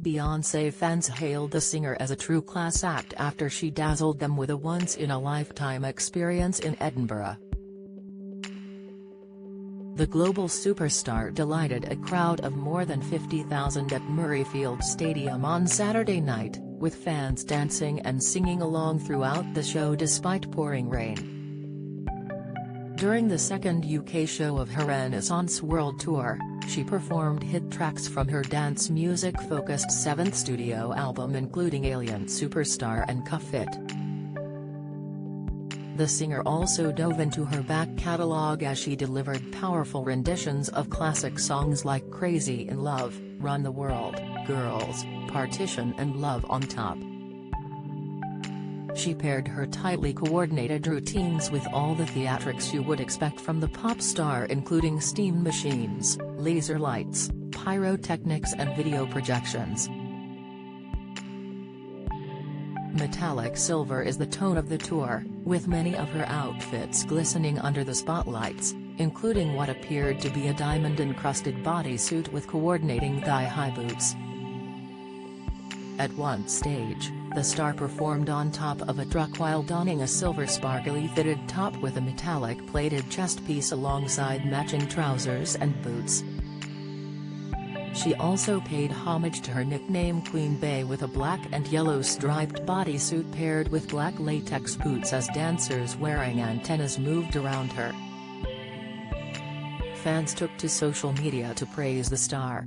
Beyonce fans hailed the singer as a true class act after she dazzled them with a once-in-a-lifetime experience in Edinburgh. The global superstar delighted a crowd of more than 50,000 at Murrayfield Stadium on Saturday night, with fans dancing and singing along throughout the show despite pouring rain. During the second UK show of her Renaissance World Tour, she performed hit tracks from her dance music-focused seventh studio album including Alien Superstar and Cuff It. The singer also dove into her back catalogue as she delivered powerful renditions of classic songs like Crazy in Love, Run the World, Girls, Partition and Love on Top. She paired her tightly coordinated routines with all the theatrics you would expect from the pop star, including steam machines, laser lights, pyrotechnics and video projections. Metallic silver is the tone of the tour, with many of her outfits glistening under the spotlights, including what appeared to be a diamond-encrusted bodysuit with coordinating thigh-high boots. At one stage, the star performed on top of a truck while donning a silver sparkly fitted top with a metallic plated chest piece alongside matching trousers and boots. She also paid homage to her nickname Queen Bey with a black and yellow striped bodysuit paired with black latex boots as dancers wearing antennas moved around her. Fans took to social media to praise the star.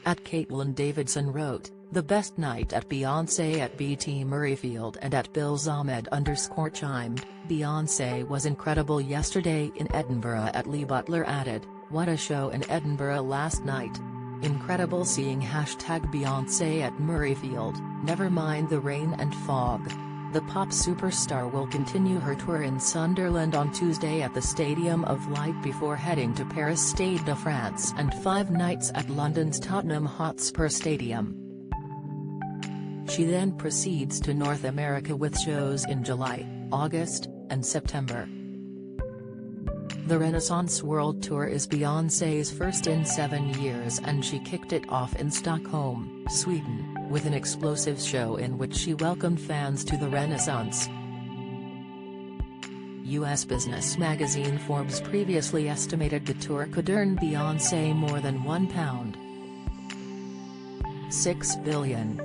At Caitlin Davidson wrote, "The best night at Beyonce at BT Murrayfield," and at @BillsAhmed_chimed, "Beyonce was incredible yesterday in Edinburgh." At Lee Butler added, "What a show in Edinburgh last night. Incredible seeing #Beyonce at Murrayfield, never mind the rain and fog." The pop superstar will continue her tour in Sunderland on Tuesday at the Stadium of Light before heading to Paris Stade de France and 5 nights at London's Tottenham Hotspur Stadium. She then proceeds to North America with shows in July, August, and September. The Renaissance World Tour is Beyoncé's first in 7 years, and she kicked it off in Stockholm, Sweden, with an explosive show in which she welcomed fans to the Renaissance. U.S. business magazine Forbes previously estimated the tour could earn Beyoncé more than £1.6 billion.